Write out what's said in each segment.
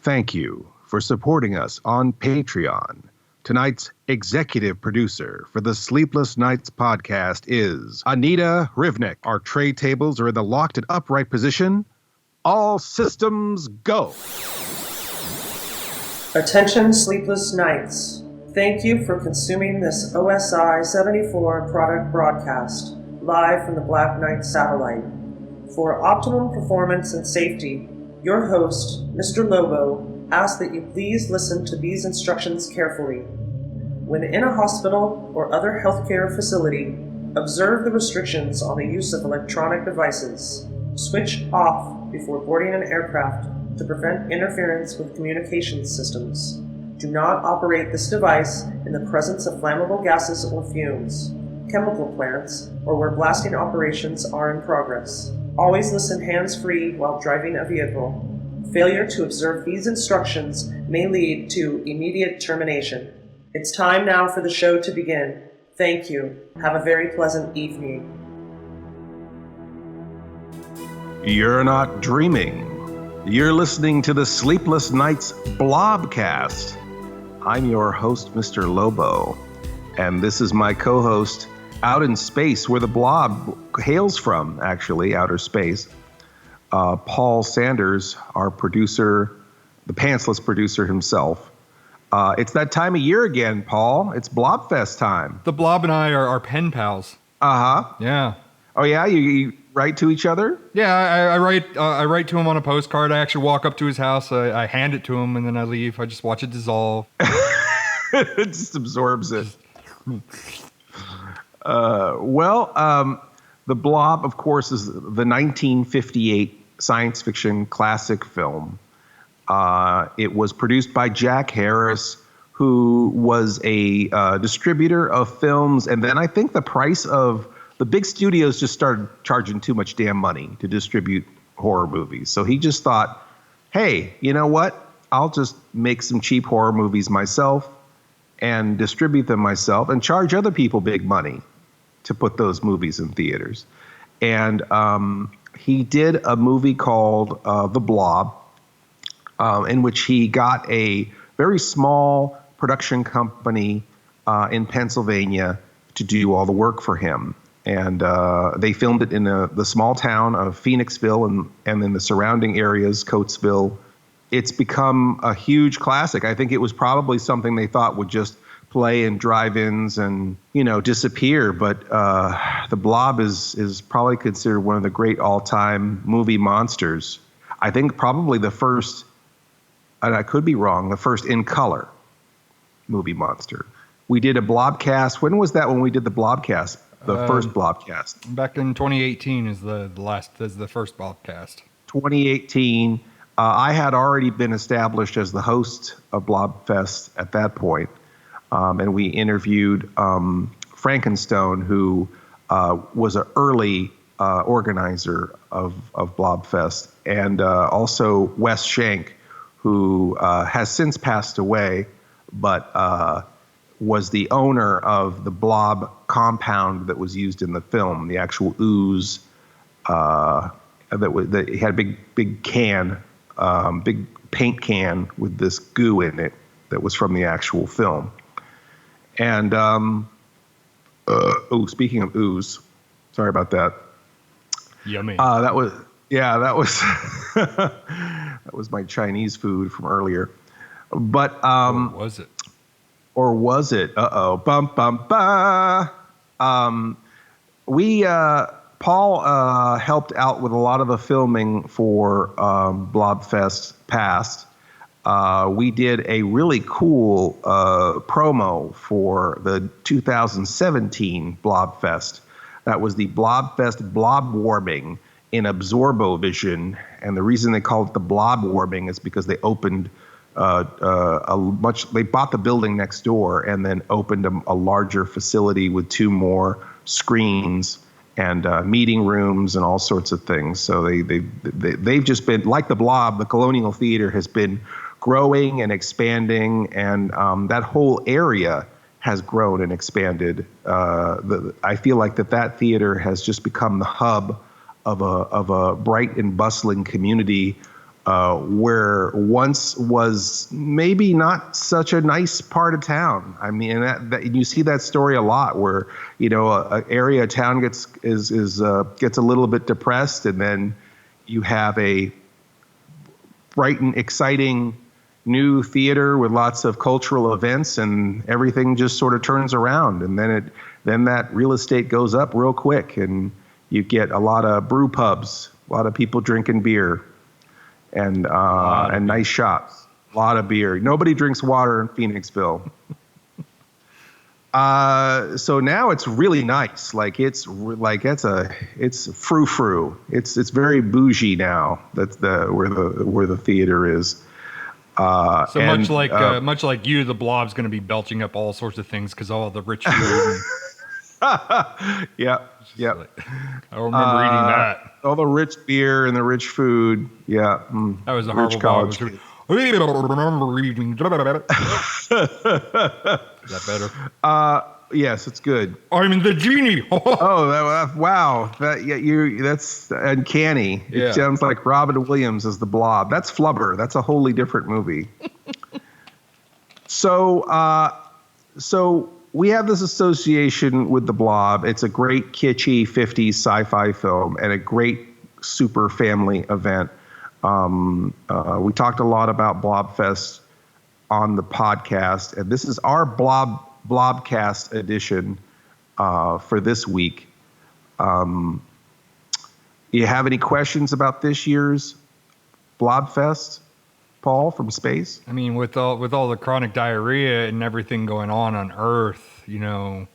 Thank you for supporting us on Patreon. Tonight's executive producer for the Sleepless Nights podcast is Anita Rivnik. Our tray tables are in the locked and upright position. All systems go. Attention, Sleepless Nights. Thank you for consuming this OSI 74 product broadcast, live from the Black Knight satellite. For optimum performance and safety, your host, Mr. Lobo, asks that you please listen to these instructions carefully. When in a hospital or other healthcare facility, observe the restrictions on the use of electronic devices. Switch off before boarding an aircraft to prevent interference with communications systems. Do not operate this device in the presence of flammable gases or fumes, chemical plants, or where blasting operations are in progress. Always listen hands-free while driving a vehicle. Failure to observe these instructions may lead to immediate termination. It's time now for the show to begin. Thank you. Have a very pleasant evening. You're not dreaming. You're listening to the Sleepless Nights Blobcast. I'm your host, Mr. Lobo, and this is my co-host out in space, where the blob hails from, actually, outer space. Paul Sanders, our producer, the pantsless producer himself. It's that time of year again, Paul. It's Blobfest time. The Blob and I are pen pals. Uh-huh. Yeah. Oh, yeah? You write to each other? Yeah, I write to him on a postcard. I actually walk up to his house. I hand it to him, and then I leave. I just watch it dissolve. It just absorbs it. The Blob, of course, is the 1958 science fiction classic film. It was produced by Jack Harris, who was a distributor of films. And then I think the price of the big studios just started charging too much damn money to distribute horror movies. So he just thought, hey, you know what? I'll just make some cheap horror movies myself and distribute them myself and charge other people big money to put those movies in theaters. And he did a movie called The Blob, in which he got a very small production company in Pennsylvania to do all the work for him. And they filmed it in the small town of Phoenixville and in the surrounding areas, Coatesville. It's become a huge classic. I think it was probably something they thought would just play in drive-ins and, disappear. But The Blob is probably considered one of the great all-time movie monsters. I think probably the first, and I could be wrong, the first in color movie monster. We did a Blobcast. When was that when we did the Blobcast? The first Blobcast. Back in 2018 is the first Blobcast. 2018. I had already been established as the host of Blobfest at that point. And we interviewed Frankenstone, who was an early organizer of Blobfest, and also Wes Schenk, who has since passed away, but was the owner of the Blob compound that was used in the film, the actual ooze that he had a big can, big paint can with this goo in it that was from the actual film. And speaking of ooze, sorry about that. Yummy. That was that was my Chinese food from earlier. But or was it? Or was it? Bum bum ba. Paul helped out with a lot of the filming for Blobfest Past. We did a really cool promo for the 2017 Blobfest. That was the Blobfest Blob Warming in Absorbovision. And the reason they called it the Blob Warming is because they opened they bought the building next door and then opened a larger facility with 2 more screens and meeting rooms and all sorts of things. So they've just been, like the Blob, the Colonial Theater has been growing and expanding, and that whole area has grown and expanded. I feel like that theater has just become the hub of a bright and bustling community where once was maybe not such a nice part of town. I mean, that you see that story a lot, where an area of town gets a little bit depressed, and then you have a bright and exciting new theater with lots of cultural events, and everything just sort of turns around, and then that real estate goes up real quick, and you get a lot of brew pubs, a lot of people drinking beer. And nice shops, a lot of beer. Nobody drinks water in Phoenixville. So now it's really nice. It's frou-frou. It's very bougie now. That's where the theater is. Much like you, the Blob's going to be belching up all sorts of things because all the rich food. Yep. I remember eating that. All the rich beer and the rich food. Yeah. That was a horrible college. Is that better? Yes, it's good. I'm the genie. Wow. That's uncanny. Yeah. It sounds like Robin Williams as the Blob. That's Flubber. That's a wholly different movie. So we have this association with the Blob. It's a great kitschy 50s sci-fi film and a great super family event. We talked a lot about Blobfest on the podcast, and this is our Blobcast edition for this week. You have any questions about this year's Blobfest, Paul from space? I mean, with all the chronic diarrhea and everything going on Earth, I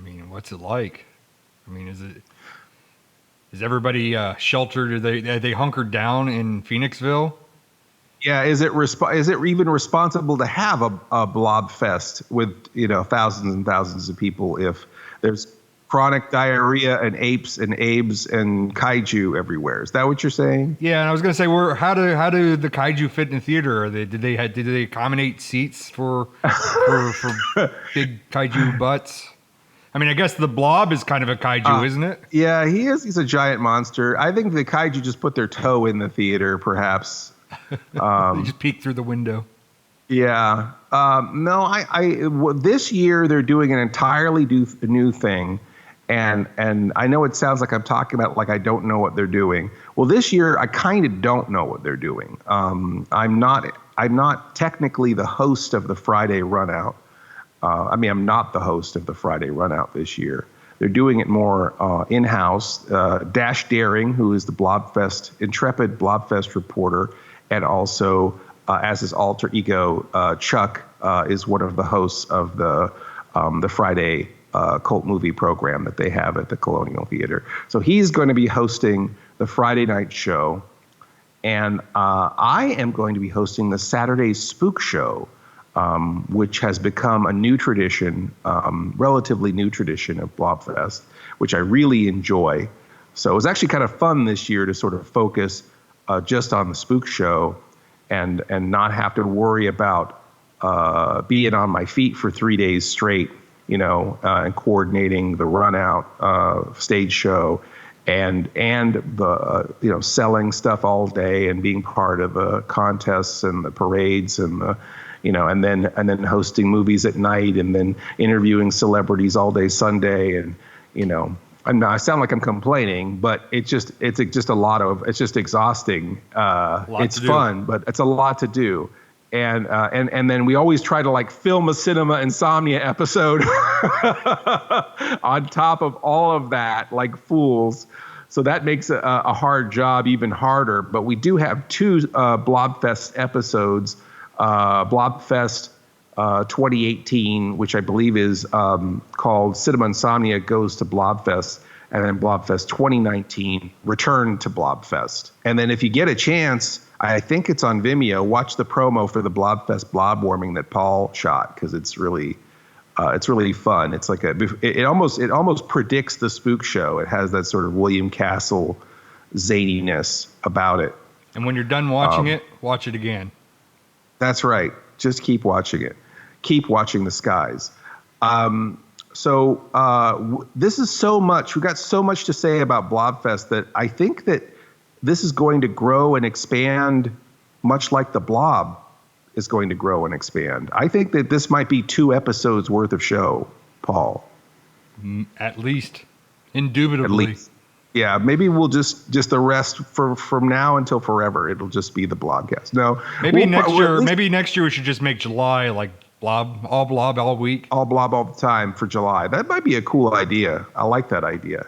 mean, what's it like? I mean, is everybody sheltered? Are they hunkered down in Phoenixville? Yeah, is it even responsible to have a Blobfest with thousands and thousands of people if there's chronic diarrhea and apes and abes and kaiju everywhere? Is that what you're saying? Yeah, and I was gonna say, how do the kaiju fit in the theater? Did they accommodate seats for big kaiju butts? I mean, I guess the Blob is kind of a kaiju, isn't it? Yeah, he is. He's a giant monster. I think the kaiju just put their toe in the theater, perhaps. They just peeked through the window. Yeah. No, this year they're doing an entirely new thing. And I know it sounds like I'm talking about like I don't know what they're doing. Well, this year I kind of don't know what they're doing. I'm not technically the host of the Friday Runout. I'm not the host of the Friday Runout this year. They're doing it more in-house. Dash Daring, who is the intrepid Blobfest reporter, and also as his alter ego, Chuck, is one of the hosts of the Friday cult movie program that they have at the Colonial Theater. So he's going to be hosting the Friday night show, and I am going to be hosting the Saturday Spook Show, which has become a new tradition, relatively new tradition of Blobfest, which I really enjoy. So it was actually kind of fun this year to sort of focus just on the Spook Show and not have to worry about being on my feet for 3 days straight, and coordinating the Runout stage show and the selling stuff all day and being part of the contests and the parades and the and then hosting movies at night and then interviewing celebrities all day Sunday. And I sound like I'm complaining, but it's just exhausting. It's fun, but it's a lot to do. And then we always try to like film a Cinema Insomnia episode on top of all of that, like fools. So that makes a hard job even harder. But we do have two Blobfest episodes. Blobfest 2018, which I believe is called Cinema Insomnia Goes to Blobfest, and then Blobfest 2019, Return to Blobfest. And then if you get a chance, I think it's on Vimeo, watch the promo for the Blobfest blob warming that Paul shot, because it's really fun. It's like it almost predicts the Spook Show. It has that sort of William Castle zaniness about it. And when you're done watching it, watch it again. That's right. Just keep watching it. Keep watching the skies. This is so much. We've got so much to say about Blobfest that I think that this is going to grow and expand much like the Blob is going to grow and expand. I think that this might be 2 episodes worth of show, Paul. At least. Indubitably. At least. Yeah, maybe we'll just the rest from now until forever. It'll just be the Blobcast. No, maybe next year we should just make July like Blob all week. All Blob all the time for July. That might be a cool idea. I like that idea.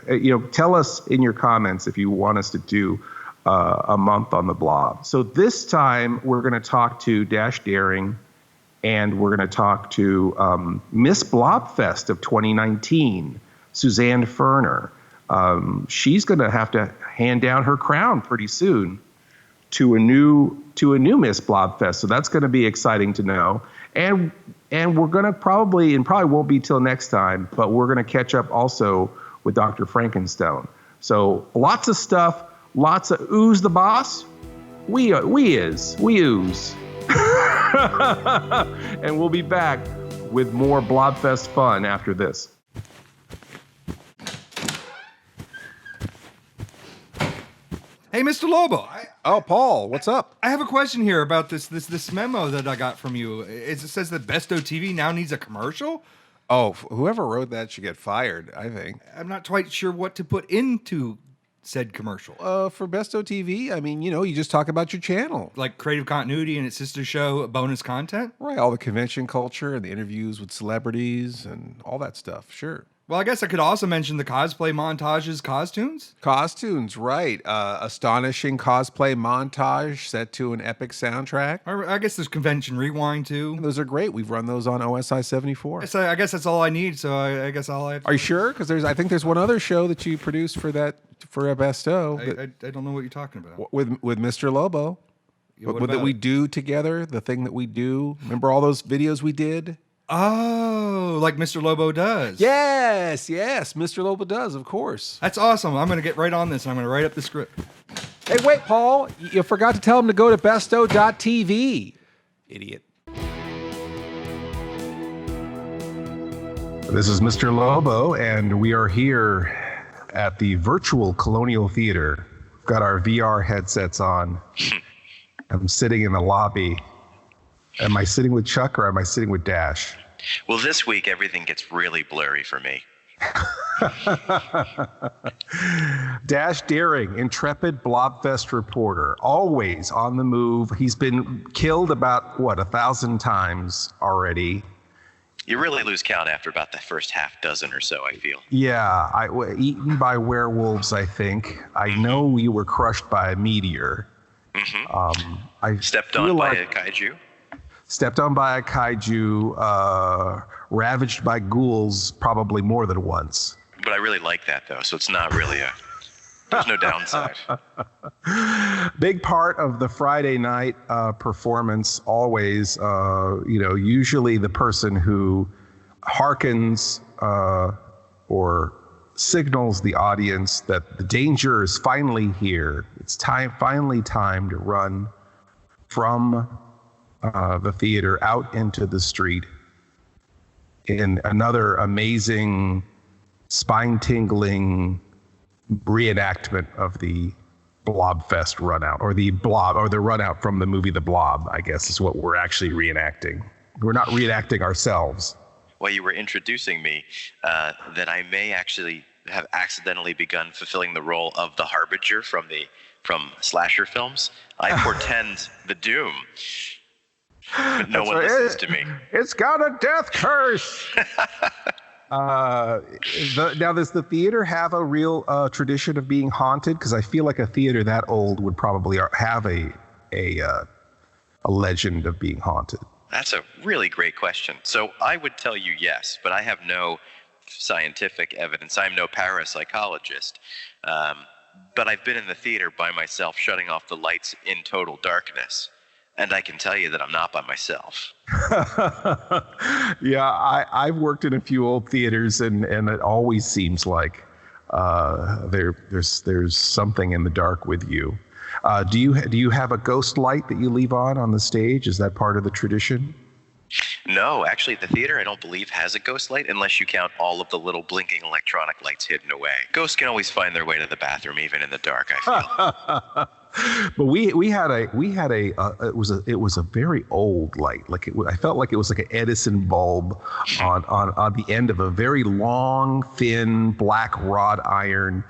Tell us in your comments if you want us to do a month on the Blob. So this time we're going to talk to Dash Daring, and we're going to talk to Miss Blobfest of 2019, Suzanne Firner. She's going to have to hand down her crown pretty soon to a new Miss Blobfest. So that's going to be exciting to know. And we're going to probably won't be till next time, but we're going to catch up also with Dr. Frankenstone. So lots of stuff, lots of ooze the boss. We ooze. And we'll be back with more Blobfest fun after this. Hey, Mr. Lobo. Paul, what's up? I have a question here about this memo that I got from you. It says that Bestow TV now needs a commercial? Oh, whoever wrote that should get fired, I think. I'm not quite sure what to put into said commercial. For Bestow TV, I mean, you just talk about your channel. Like creative continuity and its sister show, bonus content? Right, all the convention culture and the interviews with celebrities and all that stuff, sure. Well, I guess I could also mention the cosplay montages, costumes. Costumes, right. Astonishing cosplay montage set to an epic soundtrack. I guess there's convention rewind, too. Those are great. We've run those on OSI 74. I guess that's all I need, so I guess I'll have to... Are you sure? Because I think there's one other show that you produced for a Bestow. I don't know what you're talking about. With Mr. Lobo. Yeah, that we do together, the thing that we do. Remember all those videos we did? Oh, like Mr. Lobo does. Yes, Mr. Lobo does, of course. That's awesome. I'm going to get right on this, and I'm going to write up the script. Hey, wait, Paul. You forgot to tell him to go to bestow.tv. Idiot. This is Mr. Lobo, and we are here at the virtual Colonial Theater. We've got our VR headsets on. I'm sitting in the lobby. Am I sitting with Chuck or am I sitting with Dash? Well, this week everything gets really blurry for me. Dash Daring, intrepid Blobfest reporter, always on the move. He's been killed about, 1,000 times already. You really lose count after about the first half dozen or so, I feel. Yeah, eaten by werewolves, I think. I know you were crushed by a meteor. Mm-hmm. I stepped on by a kaiju. Stepped on by a kaiju, ravaged by ghouls probably more than once. But I really like that, though, so it's not really there's no downside. Big part of the Friday night performance always, usually the person who hearkens or signals the audience that the danger is finally here. It's finally time to run from the theater out into the street in another amazing, spine-tingling reenactment of the Blobfest runout, or the runout from the movie The Blob, I guess is what we're actually reenacting. We're not reenacting ourselves. Well, you were introducing me that I may actually have accidentally begun fulfilling the role of the Harbinger from slasher films. I portend the doom. But no one listens to me. It's got a death curse. Now, does the theater have a real tradition of being haunted? Because I feel like a theater that old would probably have a legend of being haunted. That's a really great question. So I would tell you yes, but I have no scientific evidence. I'm no parapsychologist. But I've been in the theater by myself, shutting off the lights in total darkness. And I can tell you that I'm not by myself. Yeah, I've worked in a few old theaters, and it always seems like there's something in the dark with you. Do you have a ghost light that you leave on the stage? Is that part of the tradition? No, actually, the theater, I don't believe, has a ghost light unless you count all of the little blinking electronic lights hidden away. Ghosts can always find their way to the bathroom, even in the dark, I feel. But we had a it was a very old light. I felt like it was like an Edison bulb on the end of a very long, thin black wrought iron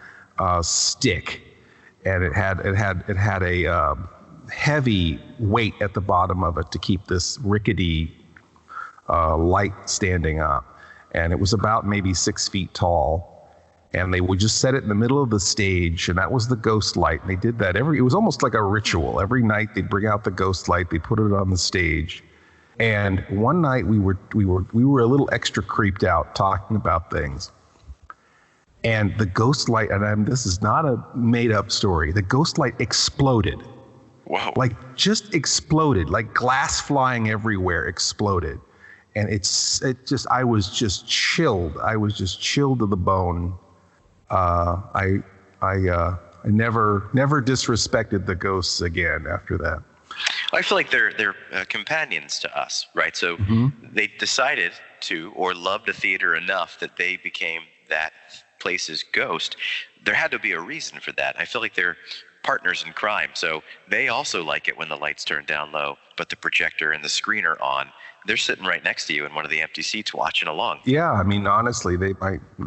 stick, and it had a heavy weight at the bottom of it to keep this rickety light standing up, and it was about maybe 6 feet tall. And they would just set it in the middle of the stage, and that was the ghost light. And they did that it was almost like a ritual. Every night they'd bring out the ghost light, they put it on the stage. And one night we were a little extra creeped out talking about things. And the ghost light, this is not a made up story, the ghost light exploded. Wow. Like just exploded, like glass flying everywhere exploded. And I was just chilled. I was just chilled to the bone. I never disrespected the ghosts again after that. I feel like they're companions to us, right? So they decided to, or loved a theater enough that they became that place's ghost. There had to be a reason for that. I feel like they're partners in crime. So they also like it when the lights turn down low, but the projector and the screen are on. They're sitting right next to you in one of the empty seats watching along. Yeah, I mean, honestly, they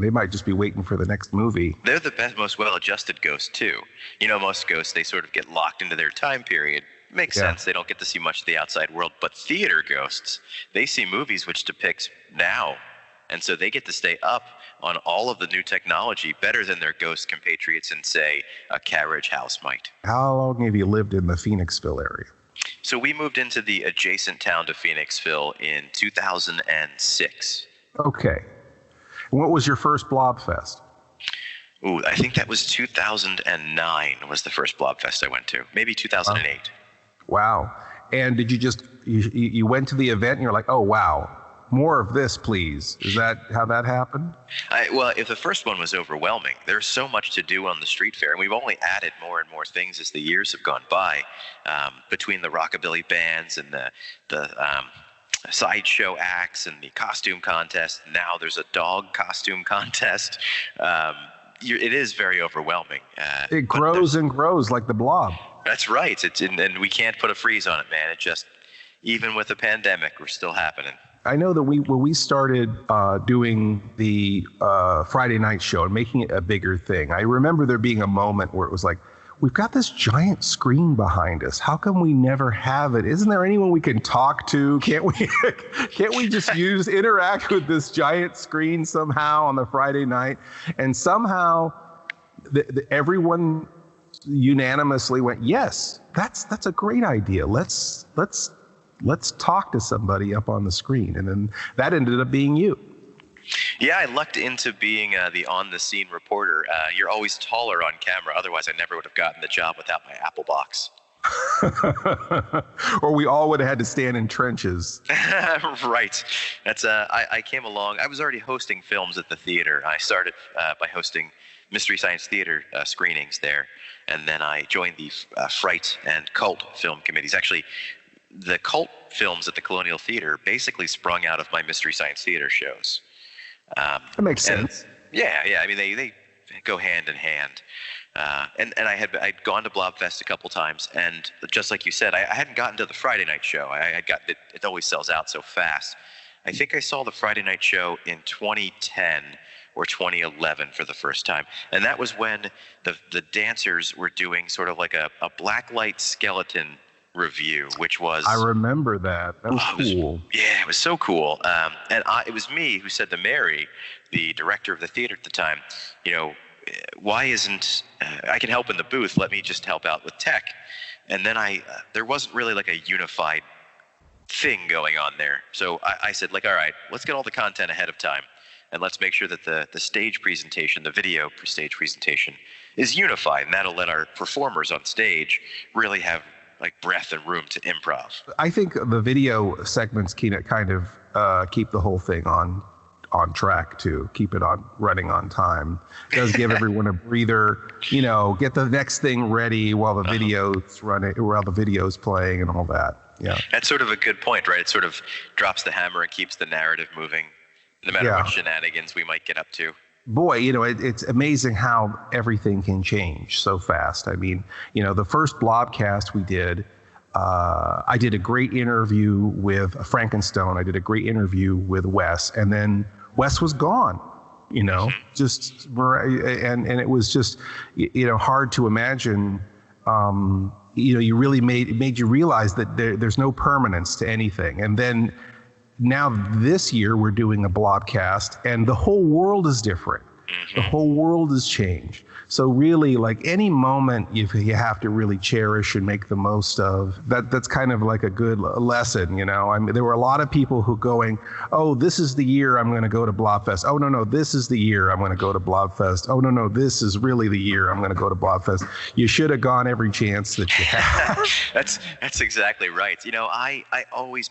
might just be waiting for the next movie. They're the best, most well-adjusted ghosts, too. You know, most ghosts, they sort of get locked into their time period. Makes sense. They don't get to see much of the outside world. But theater ghosts, they see movies which depict now. And so they get to stay up on all of the new technology better than their ghost compatriots in, say, a carriage house might. How long have you lived in the Phoenixville area? So we moved into the adjacent town to Phoenixville in 2006. Okay. And what was your first Blobfest? Ooh, I think that was 2009 was the first Blobfest I went to. Maybe 2008. Wow. And did you went to the event and you're like, oh, wow, more of this, please. Is that how that happened? Well, if the first one was overwhelming, there's so much to do on the street fair, and we've only added more and more things as the years have gone by, between the rockabilly bands and the sideshow acts and the costume contest. Now there's a dog costume contest. It is very overwhelming. It grows and grows like the Blob. That's right. And we can't put a freeze on it, man. It just, even with the pandemic, we're still happening. I know that when we started doing the Friday night show and making it a bigger thing, I remember there being a moment where it was like, we've got this giant screen behind us. How come we never have it? Isn't there anyone we can talk to? Can't we just interact with this giant screen somehow on the Friday night? And somehow everyone unanimously went, yes, that's a great idea. Let's talk to somebody up on the screen. And then that ended up being you. Yeah, I lucked into being the on-the-scene reporter. You're always taller on camera. Otherwise, I never would have gotten the job without my Apple box. Or we all would have had to stand in trenches. Right. That's I came along. I was already hosting films at the theater. I started by hosting Mystery Science Theater screenings there. And then I joined the Fright and Cult film committees. Actually, the cult films at the Colonial Theater basically sprung out of my Mystery Science Theater shows. That makes sense. Yeah. I mean, they go hand in hand. And I'd gone to Blobfest a couple times, and just like you said, I hadn't gotten to the Friday night show. I had gotten it always sells out so fast. I think I saw the Friday night show in 2010 or 2011 for the first time. And that was when the dancers were doing sort of like a blacklight skeleton review, which was... I remember that. That was cool. It was so cool. And it was me who said to Mary, the director of the theater at the time, why isn't... I can help in the booth, let me just help out with tech. And then there wasn't really like a unified thing going on there. So I said, all right, let's get all the content ahead of time. And let's make sure that the stage presentation, the video stage presentation, is unified. And that'll let our performers on stage really have breath and room to improv. I think the video segments can kind of keep the whole thing on track too. Keep it running on time. It does give everyone a breather. Get the next thing ready while the video's running, while the video's playing, and all that. Yeah. That's sort of a good point, right? It sort of drops the hammer and keeps the narrative moving, no matter what shenanigans we might get up to. Boy, it's amazing how everything can change so fast. I mean, the first Blobcast we did, I did a great interview with Frankenstone. I did a great interview with Wes, and then Wes was gone. And it was just, hard to imagine. You really it made you realize that there's no permanence to anything. And then now this year we're doing a Blobcast, and the whole world is different. The whole world has changed. So really, like, any moment you have to really cherish and make the most of. That's kind of like a good lesson, I mean, there were a lot of people who going, oh, this is the year I'm going to go to Blobfest. Oh, no, this is the year I'm going to go to Blobfest. Oh, no, this is really the year I'm going to go to Blobfest. You should have gone every chance that you had. That's exactly right.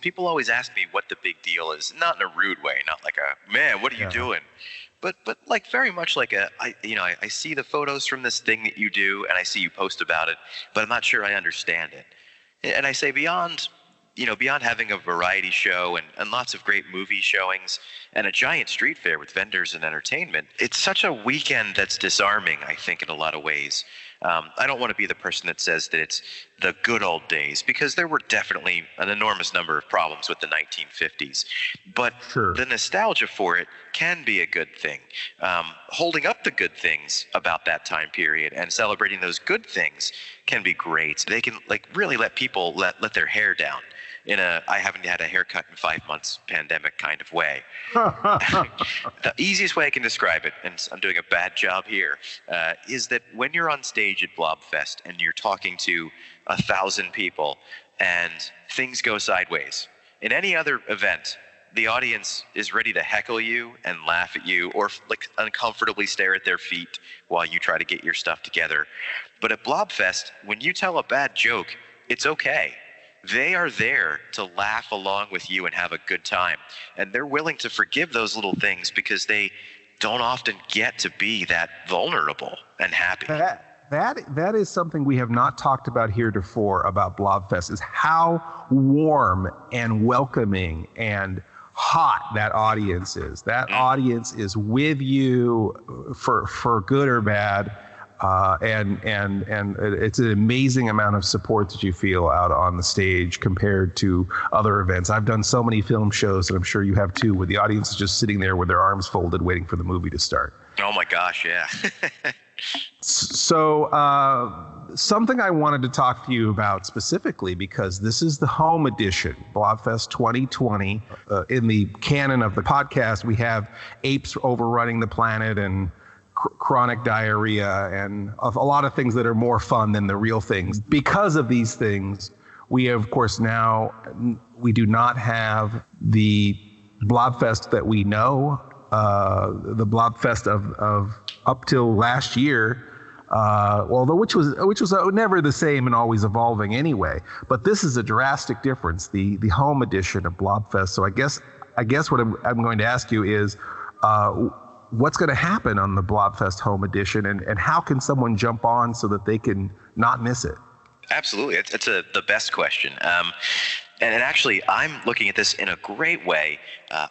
People always ask me what the big deal is, not in a rude way, not like man, what are you doing? But like very much like I see the photos from this thing that you do, and I see you post about it, but I'm not sure I understand it. And I say beyond having a variety show and lots of great movie showings and a giant street fair with vendors and entertainment, it's such a weekend that's disarming, I think, in a lot of ways. I don't want to be the person that says that it's the good old days, because there were definitely an enormous number of problems with the 1950s. But the nostalgia for it can be a good thing. Holding up the good things about that time period and celebrating those good things can be great. They can really let people let their hair down in I haven't had a haircut in 5 months pandemic kind of way. The easiest way I can describe it, and I'm doing a bad job here, is that when you're on stage at Blobfest and you're talking to 1,000 people and things go sideways, in any other event, the audience is ready to heckle you and laugh at you, or uncomfortably stare at their feet while you try to get your stuff together. But at Blobfest, when you tell a bad joke, it's okay. They are there to laugh along with you and have a good time. And they're willing to forgive those little things because they don't often get to be that vulnerable and happy. That is something we have not talked about heretofore about Blobfest, is how warm and welcoming and hot that audience is. That audience is with you for good or bad. And it's an amazing amount of support that you feel out on the stage compared to other events. I've done so many film shows, and I'm sure you have too, where the audience is just sitting there with their arms folded waiting for the movie to start. Oh my gosh, yeah. So something I wanted to talk to you about specifically, because this is the home edition, Blobfest 2020. In the canon of the podcast, we have apes overrunning the planet and chronic diarrhea and a lot of things that are more fun than the real things. Because of these things, we of course now, we do not have the Blobfest that we know, the Blobfest of up till last year, although which was never the same and always evolving anyway. But this is a drastic difference, the home edition of Blobfest. So I guess what I'm going to ask you is, what's going to happen on the Blobfest home edition, and how can someone jump on so that they can not miss it? Absolutely. It's the best question. And actually, I'm looking at this in a great way.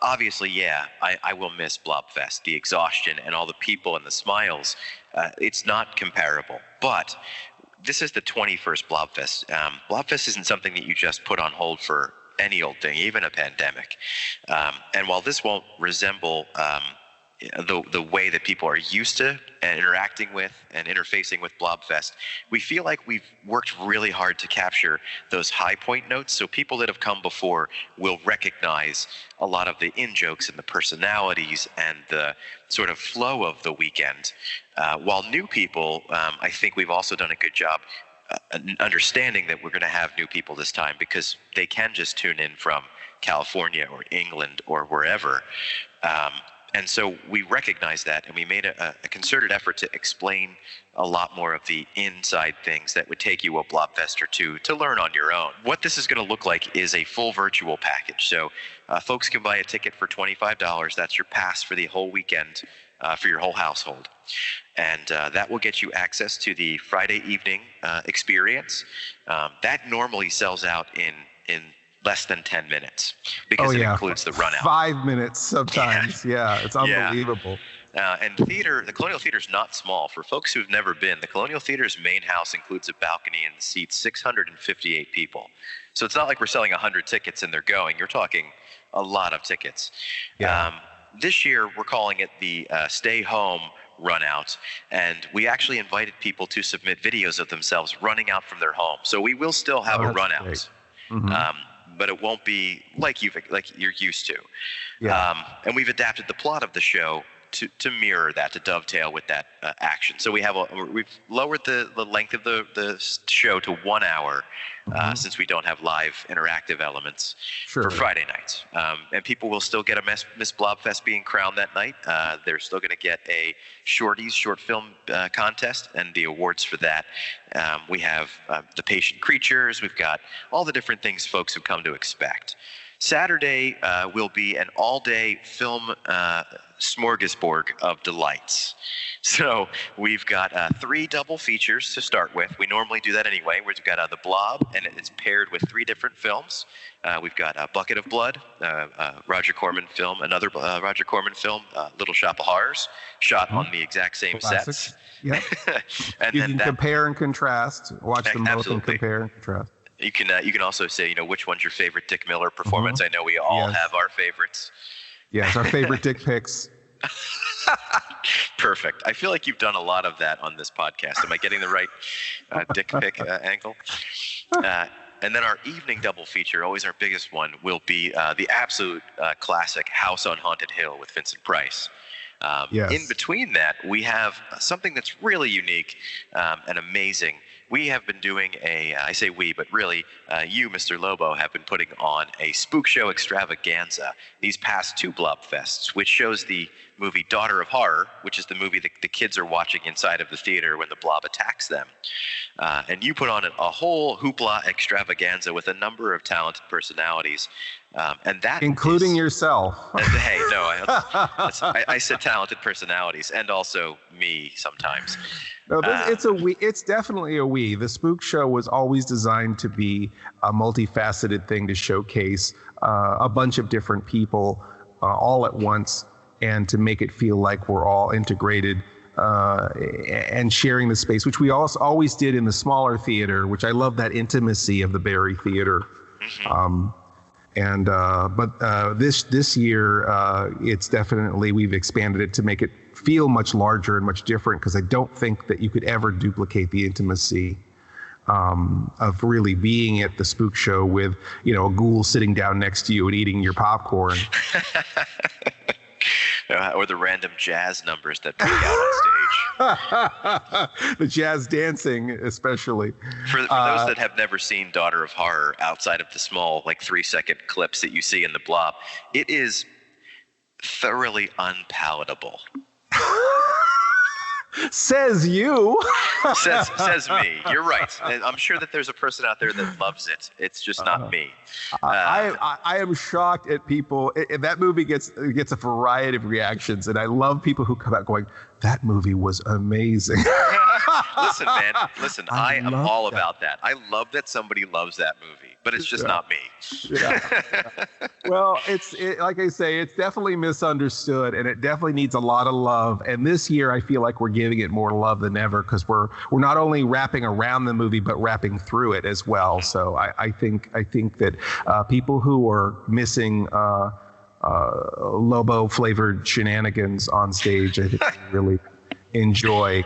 Obviously, I will miss Blobfest, the exhaustion and all the people and the smiles. It's not comparable. But this is the 21st Blobfest. Blobfest isn't something that you just put on hold for any old thing, even a pandemic. And while this won't resemble the way that people are used to and interacting with and interfacing with Blobfest, we feel like we've worked really hard to capture those high point notes, so people that have come before will recognize a lot of the in-jokes and the personalities and the sort of flow of the weekend. While new people, I think we've also done a good job understanding that we're going to have new people this time, because they can just tune in from California or England or wherever. And so we recognize that, and we made a concerted effort to explain a lot more of the inside things that would take you a Blobfest or two to learn on your own. What this is going to look like is a full virtual package. So folks can buy a ticket for $25. That's your pass for the whole weekend for your whole household. And that will get you access to the Friday evening experience. That normally sells out in in less than 10 minutes because it includes the run out. 5 minutes sometimes. Yeah, it's unbelievable. And theater, the Colonial Theater is not small. For folks who've never been, the Colonial Theater's main house includes a balcony and seats 658 people. So it's not like we're selling 100 tickets and they're going. You're talking a lot of tickets. Yeah. This year, we're calling it the Stay Home Run Out, and we actually invited people to submit videos of themselves running out from their home. So we will still have a run out, but it won't be like you're used to. Yeah. And we've adapted the plot of the show to mirror that, to dovetail with that action. So we've lowered the length of the show to 1 hour, since we don't have live interactive elements for Friday nights. And people will still get a Miss Blobfest being crowned that night. They're still going to get a short film contest and the awards for that. We have the patient creatures. We've got all the different things folks have come to expect. Saturday will be an all-day film smorgasbord of delights. So we've got 3 double features to start with. We normally do that anyway. We've got the Blob, and it's paired with 3 different films. We've got a Bucket of Blood, Roger Corman film, another Roger Corman film, Little Shop of Horrors, shot on the exact same sets. Yeah. And you then can compare and contrast. Watch them both and compare and contrast. You can also say, which one's your favorite Dick Miller performance. I know we all have our favorites. Yes, our favorite dick pics. Perfect. I feel like you've done a lot of that on this podcast. Am I getting the right dick pic angle? And then our evening double feature, always our biggest one, will be the absolute classic House on Haunted Hill with Vincent Price. In between that, we have something that's really unique and amazing. We have been doing I say we, but really you, Mr. Lobo, have been putting on a spook show extravaganza these past 2 Blobfests, which shows the movie Daughter of Horror, which is the movie that the kids are watching inside of the theater when the blob attacks them. And you put on a whole hoopla extravaganza with a number of talented personalities. And that including yourself. Hey, no, I said talented personalities, and also me sometimes. No, it's definitely a we. The spook show was always designed to be a multifaceted thing to showcase a bunch of different people all at once, and to make it feel like we're all integrated and sharing the space, which we also always did in the smaller theater, which I love that intimacy of the Barry Theater. But this year, it's definitely, we've expanded it to make it feel much larger and much different, because I don't think that you could ever duplicate the intimacy of really being at the spook show with, a ghoul sitting down next to you and eating your popcorn. Or the random jazz numbers that break out on stage. The jazz dancing, especially. For those that have never seen Daughter of Horror outside of the small, 3-second clips that you see in the Blob, it is thoroughly unpalatable. Says you. says me. You're right. And I'm sure that there's a person out there that loves it. It's just not me. I am shocked at people. That movie gets a variety of reactions, and I love people who come out going, "That movie was amazing." Listen, man. I am all about that. I love that somebody loves that movie, but it's just not me. Yeah. Well, like I say, it's definitely misunderstood, and it definitely needs a lot of love. And this year, I feel like we're giving it more love than ever, because we're not only wrapping around the movie, but wrapping through it as well. So I think that people who are missing Lobo flavored shenanigans on stage, I think they really enjoy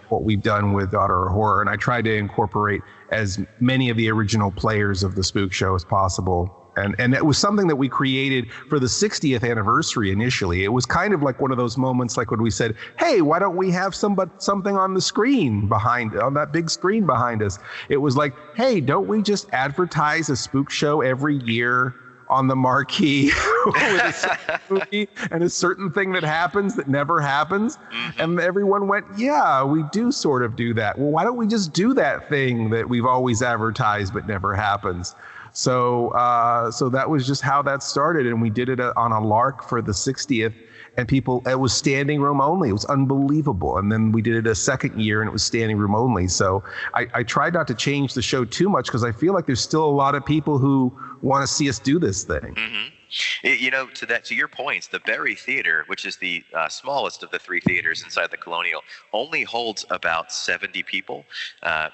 what we've done with Daughter of Horror. And I tried to incorporate as many of the original players of the spook show as possible. And it was something that we created for the 60th anniversary initially. It was kind of like one of those moments, like when we said, hey, why don't we have something on the screen on that big screen behind us? It was like, hey, don't we just advertise a spook show every year on the marquee with a certain movie and a certain thing that happens that never happens? And everyone went, yeah, we do sort of do that. Well, why don't we just do that thing that we've always advertised but never happens? So that was just how that started, and we did it on a lark for the 60th. And it was standing room only. It was unbelievable. And then we did it a second year and it was standing room only. So I tried not to change the show too much because I feel like there's still a lot of people who want to see us do this thing. Mm-hmm. To your points, the Berry Theater, which is the smallest of the three theaters inside the Colonial, only holds about 70 people,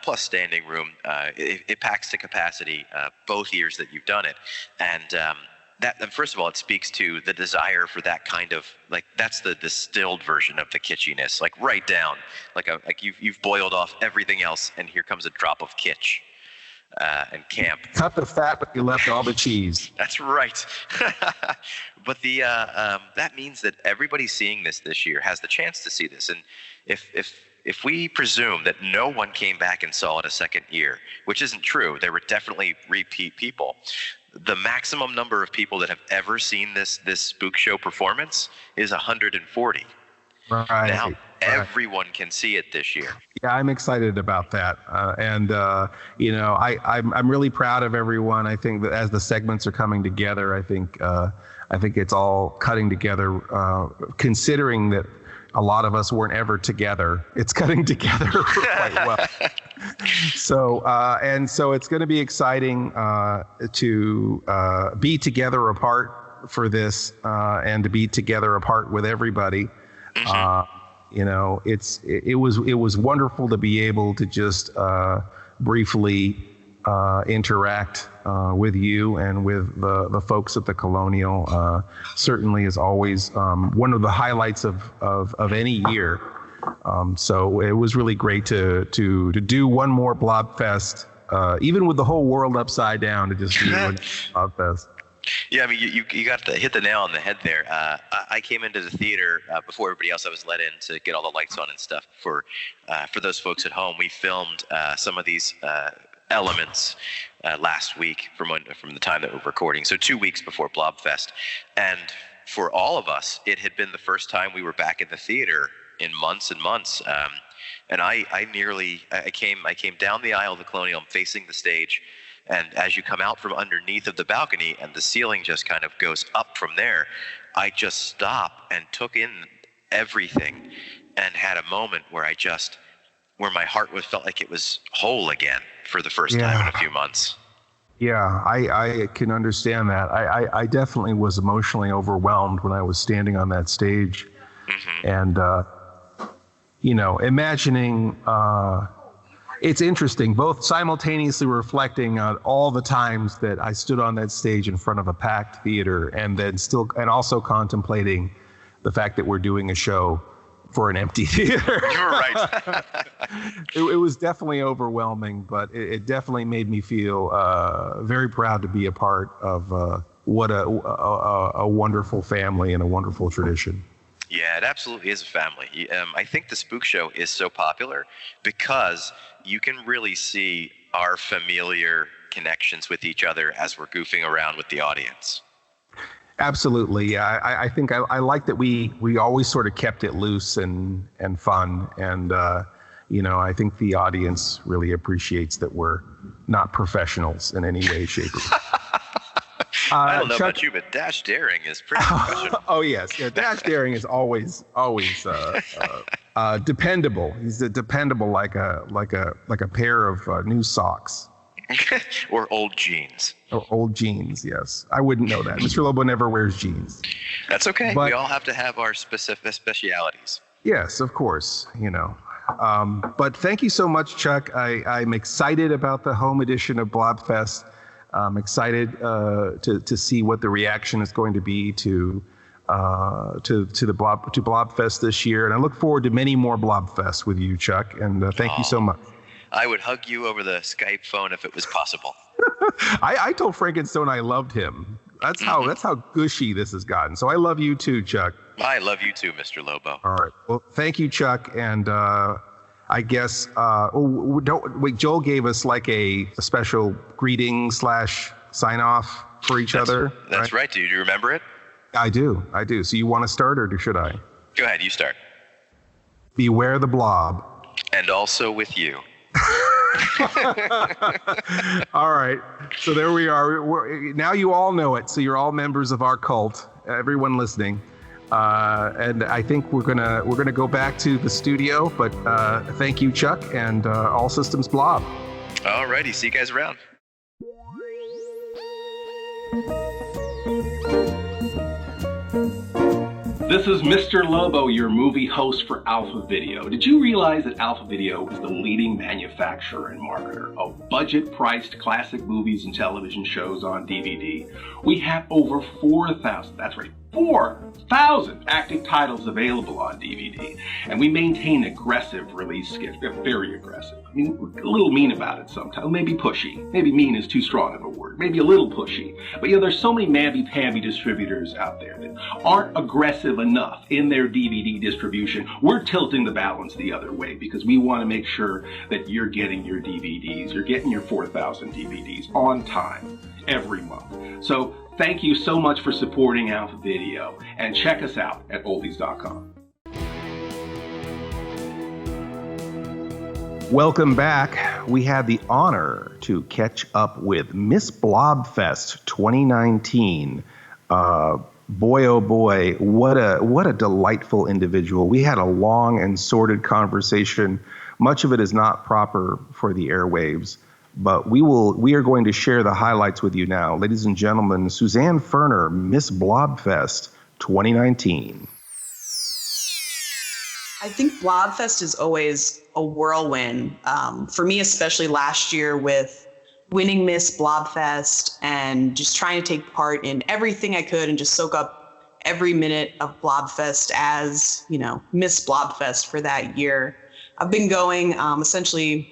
plus standing room. It packs to capacity both years that you've done it. And first of all, it speaks to the desire for that kind of, like, that's the distilled version of the kitschiness, like right down, like you've boiled off everything else, and here comes a drop of kitsch and camp. Cut the fat, but you left all the cheese. That's right. But that means that everybody seeing this year has the chance to see this, and if we presume that no one came back and saw it a second year, which isn't true, there were definitely repeat people. The maximum number of people that have ever seen this spook show performance is 140. Right. Now everyone can see it this year. Yeah, I'm excited about that, and I'm really proud of everyone. I think that as the segments are coming together, I think it's all cutting together. Considering that a lot of us weren't ever together, it's cutting together quite well. So it's going to be exciting to be together apart for this, and to be together apart with everybody. Mm-hmm. It was wonderful to be able to just briefly interact with you and with the folks at the Colonial. Certainly is always one of the highlights of any year. So it was really great to do one more Blobfest, even with the whole world upside down, to just do one Blobfest. Yeah, I mean, you got to hit the nail on the head there. I came into the theater before everybody else. I was let in to get all the lights on and stuff. For those folks at home, we filmed some of these elements last week from the time that we're recording. So 2 weeks before Blobfest, and for all of us, it had been the first time we were back in the theater in months and months. And I came down the aisle of the Colonial, facing the stage. And as you come out from underneath of the balcony and the ceiling just kind of goes up from there, I just stopped and took in everything and had a moment where my heart felt like it was whole again for the first time in a few months. Yeah, I can understand that. I definitely was emotionally overwhelmed when I was standing on that stage. Mm-hmm. And, imagining, it's interesting, both simultaneously reflecting on all the times that I stood on that stage in front of a packed theater, and also contemplating the fact that we're doing a show for an empty theater. You're right. It was definitely overwhelming, but it definitely made me feel very proud to be a part of what a wonderful family and a wonderful tradition. Yeah, it absolutely is a family. I think the Spook Show is so popular because you can really see our familiar connections with each other as we're goofing around with the audience. Absolutely. Yeah, I think I like that we always sort of kept it loose and fun. And, I think the audience really appreciates that we're not professionals in any way, shape, or form. I don't know about you, but Dash Daring is pretty professional. Oh yes, yeah. Dash Daring is always dependable. He's dependable like a pair of new socks. Or old jeans. Or old jeans, yes. I wouldn't know that. Mr. Lobo never wears jeans. That's okay. But we all have to have our specialities. Yes, of course. But thank you so much, Chuck. I'm excited about the home edition of Blobfest. I'm excited to see what the reaction is going to be to Blobfest this year, and I look forward to many more Blobfests with you, Chuck. And thank you so much. I would hug you over the Skype phone if it was possible. I told Frankenstone I loved him. That's how gushy this has gotten. So I love you too, Chuck. I love you too, Mr. Lobo. All right. Well, thank you, Chuck, and. I guess, Joel gave us like a special greeting / sign off for each other. That's right. Do you remember it? I do. So you want to start, or should I? Go ahead. You start. Beware the blob. And also with you. All right. So there we are. Now you all know it. So you're all members of our cult. Everyone listening. And I think we're gonna go back to the studio. But thank you, Chuck, and all systems blob. Alrighty, see you guys around. This is Mr. Lobo, your movie host for Alpha Video. Did you realize that Alpha Video is the leading manufacturer and marketer of budget-priced classic movies and television shows on DVD? We have over 4,000, that's right, 4,000 active titles available on DVD, and we maintain aggressive release schedule, very aggressive. I mean, we're a little mean about it sometimes, maybe pushy. Maybe mean is too strong of a word, maybe a little pushy. But there's so many mamby-pamby distributors out there that aren't aggressive enough in their DVD distribution. We're tilting the balance the other way because we want to make sure that you're getting your DVDs, you're getting your 4,000 DVDs on time every month. So thank you so much for supporting Alpha Video, and check us out at oldies.com. Welcome back. We had the honor to catch up with Miss Blobfest 2019. Boy, oh boy, what a delightful individual. We had a long and sordid conversation. Much of it is not proper for the airwaves, but we are going to share the highlights with you now. Ladies and gentlemen, Suzanne Firner, Miss Blobfest 2019. I think Blobfest is always a whirlwind. For me, especially last year with winning Miss Blobfest and just trying to take part in everything I could and just soak up every minute of Blobfest as, Miss Blobfest for that year. I've been going essentially,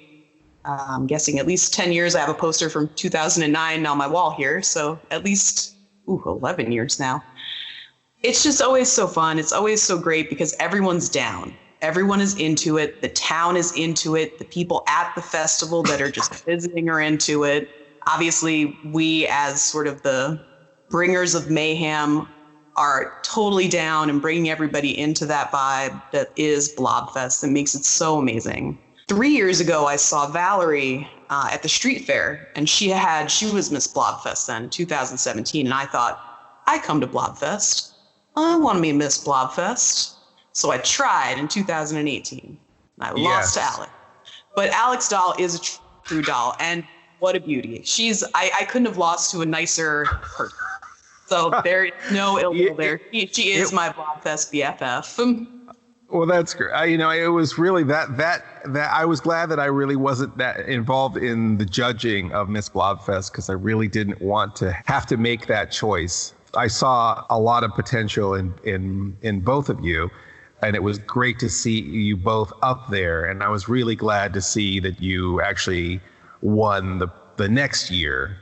I'm guessing at least 10 years. I have a poster from 2009 on my wall here, so at least 11 years now. It's just always so fun. It's always so great because everyone's down. Everyone is into it. The town is into it. The people at the festival that are just visiting are into it. Obviously, we as sort of the bringers of mayhem are totally down and bringing everybody into that vibe that is Blobfest and makes it so amazing. 3 years ago, I saw Valerie at the street fair, and she was Miss Blobfest then, 2017, and I thought, I come to Blobfest. I want to be Miss Blobfest. So I tried in 2018. I lost to Alex. But Alex Doll is a true doll, and what a beauty. I couldn't have lost to a nicer person. So there is no ill will there. She is my Blobfest BFF. Well, that's great. It was really that I was glad that I really wasn't that involved in the judging of Miss Blobfest because I really didn't want to have to make that choice. I saw a lot of potential in both of you, and it was great to see you both up there. And I was really glad to see that you actually won the next year.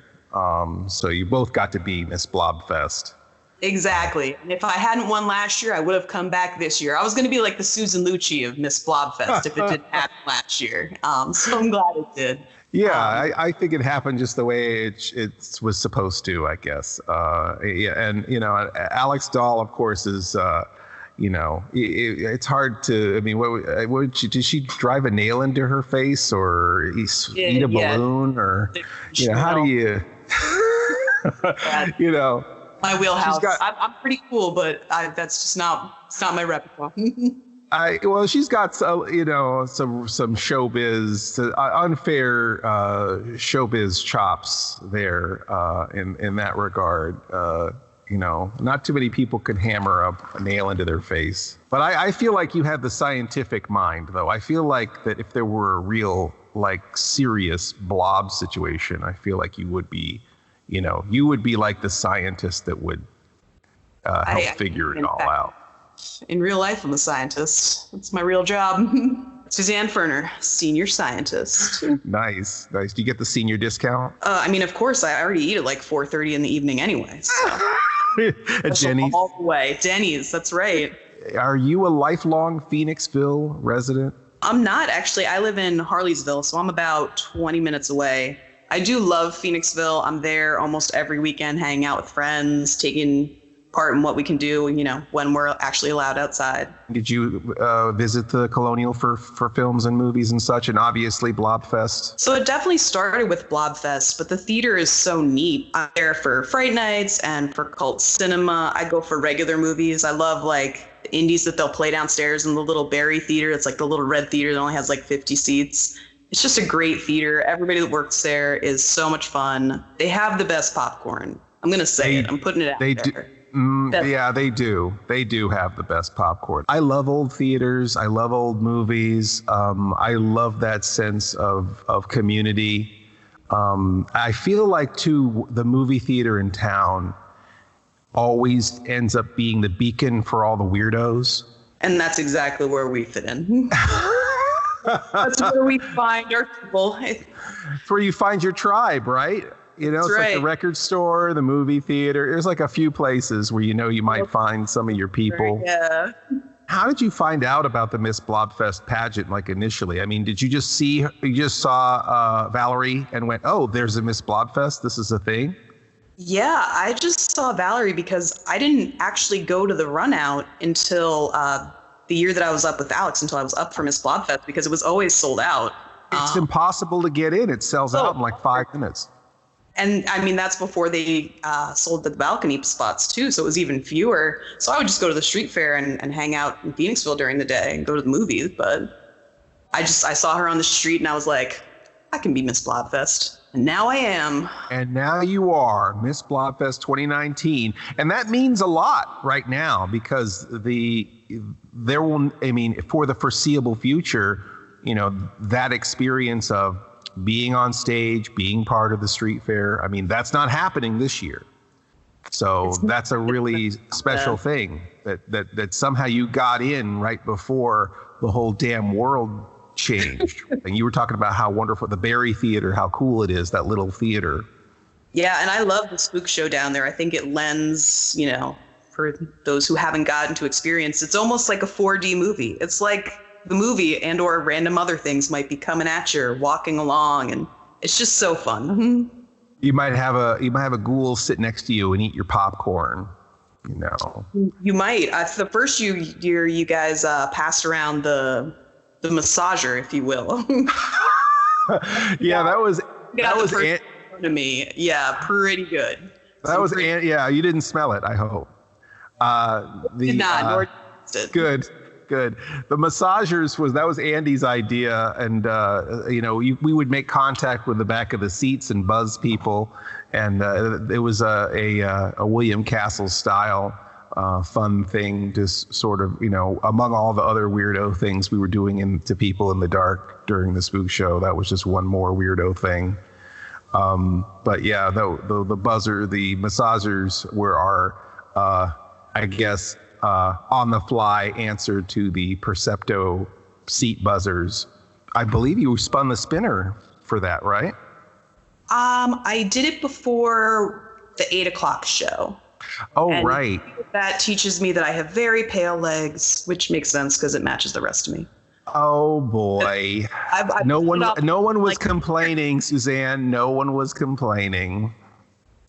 So you both got to be Miss Blobfest. Exactly. And if I hadn't won last year, I would have come back this year. I was going to be like the Susan Lucci of Miss Blobfest if it didn't happen last year. So I'm glad it did. Yeah, I think it happened just the way it was supposed to, I guess. And Alex Doll, of course, is it's hard to. I mean, did she drive a nail into her face or eat a balloon or how do you my wheelhouse. I'm pretty cool, but that's just it's not my repertoire. She's got some showbiz, unfair showbiz chops there in that regard. Not too many people could hammer a nail into their face. But I feel like you had the scientific mind, though. I feel like that if there were a real, serious blob situation, I feel like you would be, you would be like the scientist that would help figure it all out. In real life, I'm a scientist. That's my real job. Suzanne Firner, senior scientist. Nice. Do you get the senior discount? Of course, I already eat at 4:30 in the evening anyway. So. At Denny's? All the way. Denny's, that's right. Are you a lifelong Phoenixville resident? I'm not, actually. I live in Harleysville, so I'm about 20 minutes away. I do love Phoenixville. I'm there almost every weekend, hanging out with friends, taking part in what we can do, when we're actually allowed outside. Did you visit the Colonial for films and movies and such, and obviously Blobfest? So it definitely started with Blobfest, but the theater is so neat. I'm there for Fright Nights and for cult cinema. I go for regular movies. I love like the indies that they'll play downstairs in the little Berry Theater. It's like the little red theater that only has like 50 seats. It's just a great theater. Everybody that works there is so much fun. They have the best popcorn. I'm going to say it. I'm putting it out there. Yeah, they do. They do have the best popcorn. I love old theaters. I love old movies. I love that sense of community. I feel like, too, the movie theater in town always ends up being the beacon for all the weirdos. And that's exactly where we fit in. That's where we find our people. It's where you find your tribe, right? It's right. Like the record store, the movie theater. There's like a few places where you might find some of your people. Yeah. How did you find out about the Miss Blobfest pageant, like initially? I mean, did you just saw Valerie and went, oh, there's a Miss Blobfest? This is a thing? Yeah, I just saw Valerie because I didn't actually go to the run out until the year that I was up with Alex, until I was up for Miss Blobfest, because it was always sold out. It's impossible to get in. It sells out in like 5 minutes. And I mean, that's before they sold the balcony spots too. So it was even fewer. So I would just go to the street fair and hang out in Phoenixville during the day and go to the movies. But I saw her on the street and I was like, I can be Miss Blobfest. And now I am. And now you are Miss Blobfest 2019. And that means a lot right now, because for the foreseeable future, that experience of being on stage, being part of the street fair, I mean, that's not happening this year. So that's a really special thing that somehow you got in right before the whole damn world changed. And you were talking about how wonderful the Berry Theater, how cool it is, that little theater. Yeah, and I love the spook show down there. I think it lends, for those who haven't gotten to experience, it's almost like a 4D movie. It's like the movie and or random other things might be coming at you or walking along, and it's just so fun. You might have a ghoul sit next to you and eat your popcorn. You might. The first year you guys passed around the massager, if you will. Yeah, that was to me. Yeah, pretty good. That was yeah. You didn't smell it, I hope. Did not. Nor did. Good. The massagers was Andy's idea, and we would make contact with the back of the seats and buzz people, and it was a William Castle style fun thing, just sort of among all the other weirdo things we were doing to people in the dark during the spook show. That was just one more weirdo thing. But yeah, the buzzer, the massagers were our I guess on the fly answer to the Percepto seat buzzers. I believe you spun the spinner for that, right? I did it before the 8 o'clock show. Oh, and right. That teaches me that I have very pale legs, which makes sense because it matches the rest of me. Oh boy. No one was complaining, Suzanne. No one was complaining.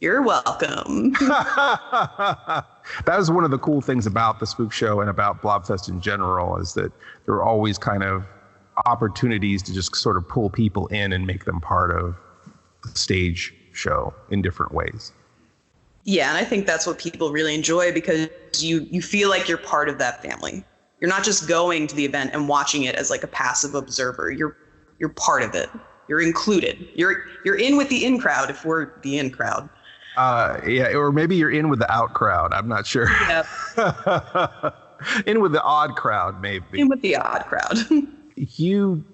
You're welcome. That was one of the cool things about the Spook Show and about Blobfest in general, is that there are always kind of opportunities to just sort of pull people in and make them part of the stage show in different ways. Yeah, and I think that's what people really enjoy, because you feel like you're part of that family. You're not just going to the event and watching it as like a passive observer. You're part of it. You're included. You're in with the in crowd, if we're the in crowd. Yeah, or maybe you're in with the out crowd. I'm not sure. Yep. In with the odd crowd, maybe. In with the odd crowd. You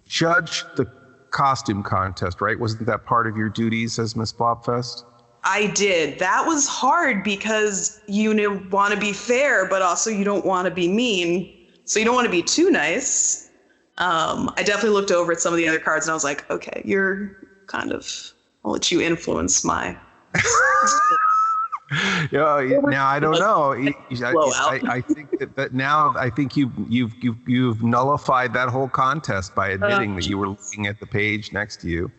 judged the costume contest, right? Wasn't that part of your duties as Miss Blobfest? I did. That was hard because you want to be fair, but also you don't want to be mean. So you don't want to be too nice. I definitely looked over at some of the other cards and I was like, okay, you're kind of, I'll let you influence my. Now I don't know. I think that now I think you've nullified that whole contest by admitting that you were looking at the page next to you.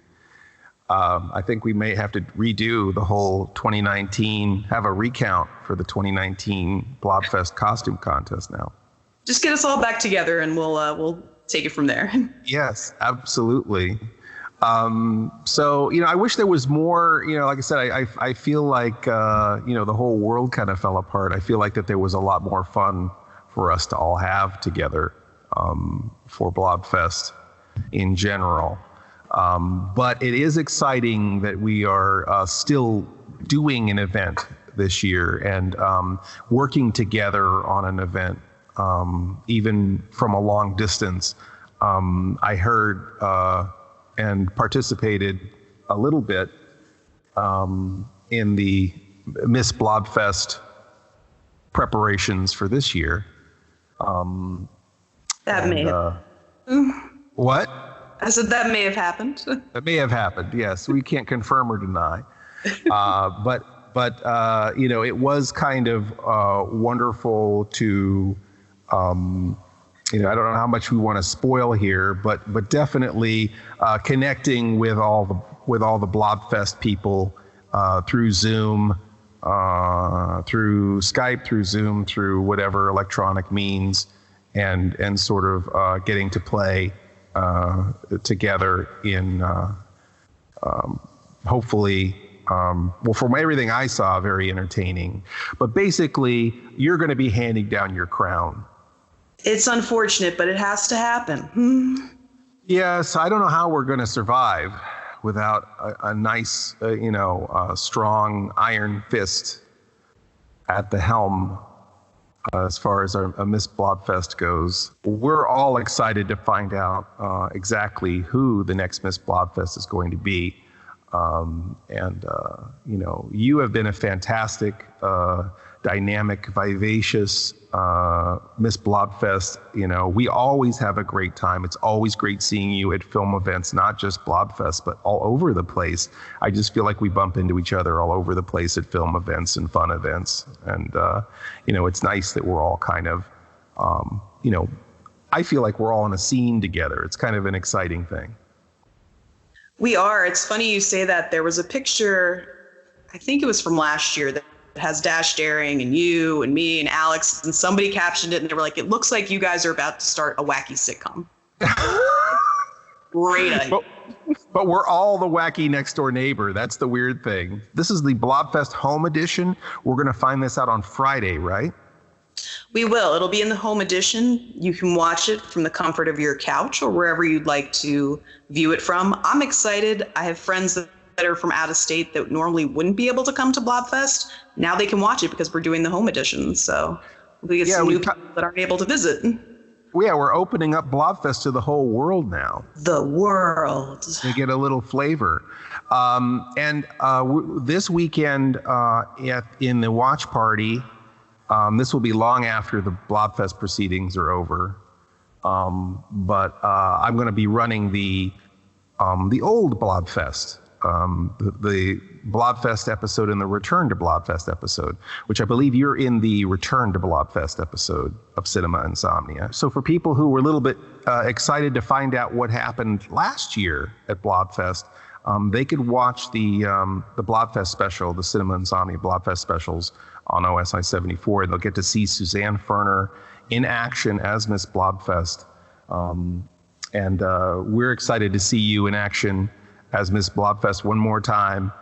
I think we may have to redo the whole 2019, have a recount for the 2019 Blobfest costume contest now. Just get us all back together and we'll take it from there. Yes, absolutely. So, I wish there was more, like I said, I feel like, the whole world kind of fell apart. I feel like that there was a lot more fun for us to all have together for Blobfest in general. But it is exciting that we are still doing an event this year and working together on an event, even from a long distance. I heard and participated a little bit in the Miss Blobfest preparations for this year. That may have. What? I said that may have happened. That may have happened. Yes, we can't confirm or deny. But it was kind of wonderful to, I don't know how much we want to spoil here, but definitely connecting with all the Blobfest people through Zoom, through Skype, through Zoom, through whatever electronic means, and sort of getting to play together in hopefully, from everything I saw, very entertaining. But basically, you're going to be handing down your crown. It's unfortunate, but it has to happen. Yes, I don't know how we're going to survive without a nice, strong iron fist at the helm as far as a Miss Blobfest goes. We're all excited to find out exactly who the next Miss Blobfest is going to be. You have been a fantastic, dynamic, vivacious Miss Blobfest. We always have a great time. It's always great seeing you at film events, not just Blobfest, but all over the place. I just feel like we bump into each other all over the place at film events and fun events. And, it's nice that we're all kind of, I feel like we're all in a scene together. It's kind of an exciting thing. We are. It's funny you say that. There was a picture, I think it was from last year, that has Dash Daring and you and me and Alex, and somebody captioned it and they were like, it looks like you guys are about to start a wacky sitcom. Great idea. But we're all the wacky next door neighbor. That's the weird thing. This is the Blobfest Home Edition. We're going to find this out on Friday, right? We will. It'll be in the home edition. You can watch it from the comfort of your couch or wherever you'd like to view it from. I'm excited. I have friends that are from out of state that normally wouldn't be able to come to Blobfest. Now they can watch it because we're doing the home edition. So we get some new people that aren't able to visit. Yeah, we're opening up Blobfest to the whole world now. The world. They get a little flavor. This weekend in the watch party, this will be long after the Blobfest proceedings are over. But I'm going to be running the old Blobfest, the Blobfest episode and the Return to Blobfest episode, which I believe you're in the Return to Blobfest episode of Cinema Insomnia. So for people who were a little bit excited to find out what happened last year at Blobfest, they could watch the Blobfest special, the Cinema Insomnia Blobfest specials on OSI 74, and they'll get to see Suzanne Firner in action as Miss Blobfest. We're excited to see you in action as Miss Blobfest one more time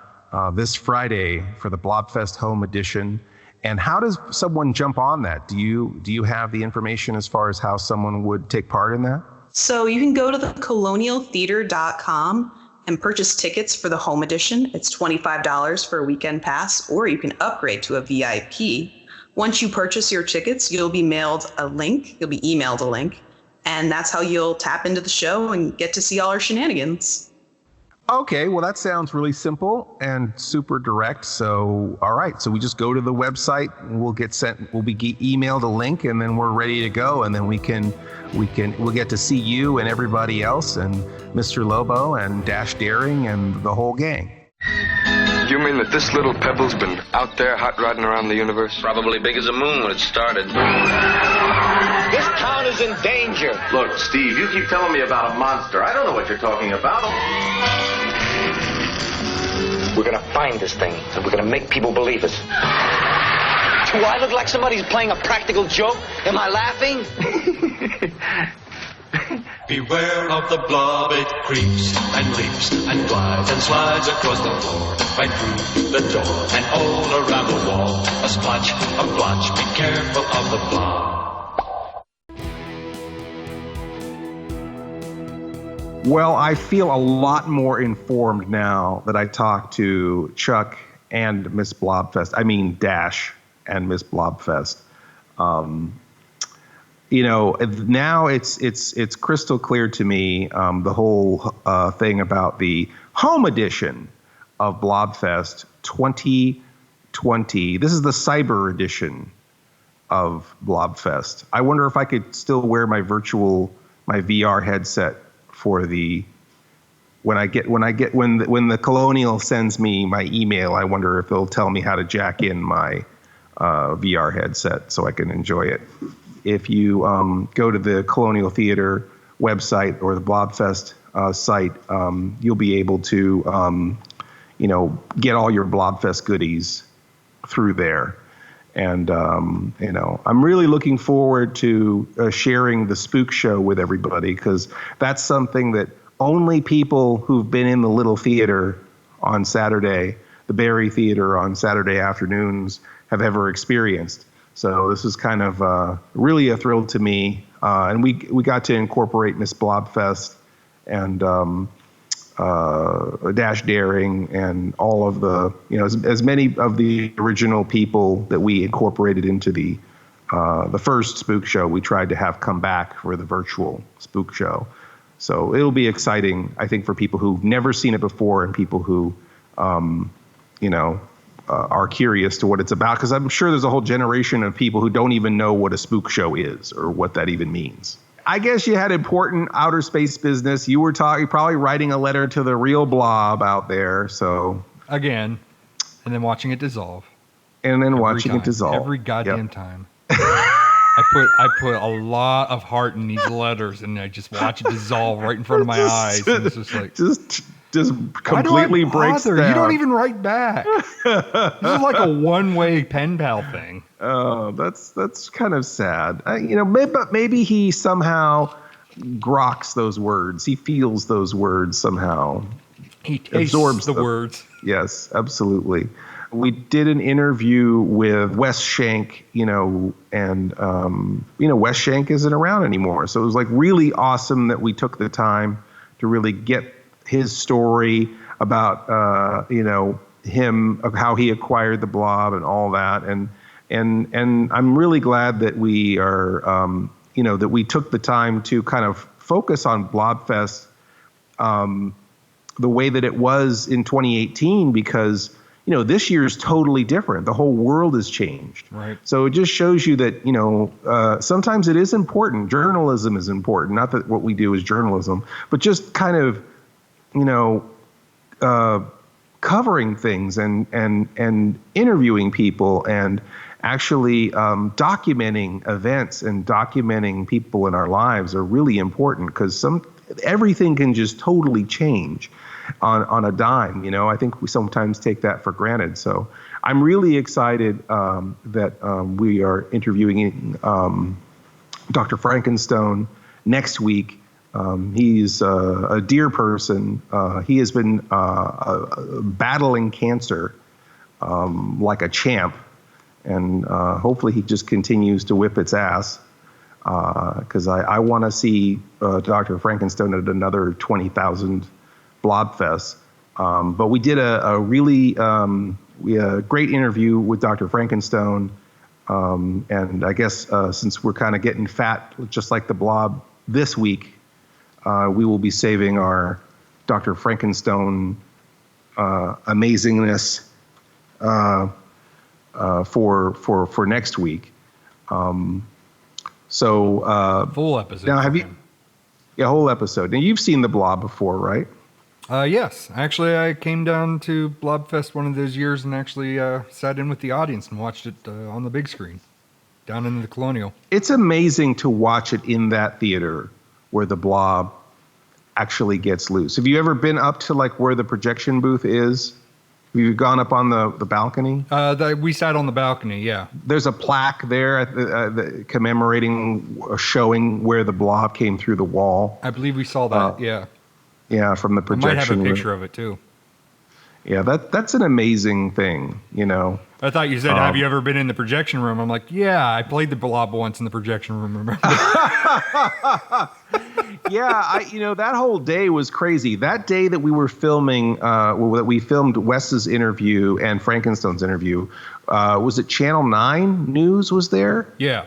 this Friday for the Blobfest Home Edition. And how does someone jump on that? Do you have the information as far as how someone would take part in that? So you can go to the colonialtheater.com and purchase tickets for the home edition. It's $25 for a weekend pass, or you can upgrade to a VIP. Once you purchase your tickets, you'll be emailed a link, and that's how you'll tap into the show and get to see all our shenanigans. Okay, well, that sounds really simple and super direct. So, all right. So we just go to the website and we'll be emailed a link, and then we're ready to go. And then we'll get to see you and everybody else and Mr. Lobo and Dash Daring and the whole gang. You mean that this little pebble's been out there hot rodding around the universe? Probably big as a moon when it started. This town is in danger. Look, Steve, you keep telling me about a monster. I don't know what you're talking about. We're gonna find this thing, and we're gonna make people believe us. Do I look like somebody's playing a practical joke? Am I laughing? Beware of the blob, it creeps and leaps and glides and slides across the floor, right through the door and all around the wall. A splotch, a blotch, be careful of the blob. Well, I feel a lot more informed now that I talked to Chuck and Miss Blobfest. I mean, Dash and Miss Blobfest. Now it's crystal clear to me, the whole thing about the home edition of Blobfest 2020. This is the cyber edition of Blobfest. I wonder if I could still wear my VR headset for when the Colonial sends me my email. I wonder if they'll tell me how to jack in my VR headset so I can enjoy it. If you go to the Colonial Theater website or the Blobfest site, you'll be able to, get all your Blobfest goodies through there. And, I'm really looking forward to sharing the Spook Show with everybody, because that's something that only people who've been in the Little Theater on Saturday, the Barry Theater on Saturday afternoons, have ever experienced. So this is kind of really a thrill to me. And we got to incorporate Miss Blobfest and Dash Daring and all of the, as many of the original people that we incorporated into the first Spook Show, we tried to have come back for the virtual Spook Show. So it'll be exciting, I think, for people who've never seen it before and people who, are curious to what it's about, because I'm sure there's a whole generation of people who don't even know what a Spook Show is or what that even means. I guess you had important outer space business. You were probably writing a letter to the real Blob out there. So again, and then watching it dissolve. And then watching it dissolve every goddamn time. I put a lot of heart in these letters, and I just watch it dissolve right in front of my eyes. And it's just like just completely breaks down. You don't even write back. This is like a one-way pen pal thing. Oh, that's kind of sad. But maybe he somehow groks those words. He feels those words somehow. He absorbs the words. Yes, absolutely. We did an interview with Wes Schenk, and Wes Schenk isn't around anymore. So it was like really awesome that we took the time to really get his story about, him, of how he acquired the Blob and all that. And I'm really glad that we are, that we took the time to kind of focus on Blobfest the way that it was in 2018, because, this year is totally different. The whole world has changed. Right. So it just shows you that, sometimes it is important. Journalism is important. Not that what we do is journalism, but just kind of, covering things and interviewing people and actually documenting events and documenting people in our lives are really important, because everything can just totally change on a dime. I think we sometimes take that for granted. So I'm really excited that we are interviewing Dr. Frankenstone next week. He's a dear person. He has been battling cancer like a champ, and hopefully he just continues to whip its ass, because I want to see Dr. Frankenstone at another 20,000 Blobfest. But we did a really great interview with Dr. Frankenstone, and I guess since we're kind of getting fat, just like the Blob this week, we will be saving our Dr. Frankenstone amazingness for next week. Full episode. Now, whole episode. Now, you've seen the Blob before, right? Yes. Actually, I came down to Blobfest one of those years and actually sat in with the audience and watched it on the big screen down in the Colonial. It's amazing to watch it in that theater where the Blob actually gets loose. Have you ever been up to like where the projection booth is? You've gone up on the balcony? We sat on the balcony, yeah. There's a plaque there commemorating, showing where the blob came through the wall. I believe we saw that, yeah. Yeah, from the projection. I might have a picture of it, too. Yeah, that's an amazing thing, you know. I thought you said, have you ever been in the projection room? I'm like, yeah, I played the blob once in the projection room, remember? Yeah, that whole day was crazy. That day that we were filming, that we filmed Wes's interview and Frankenstone's interview, was it Channel 9 News was there? Yeah.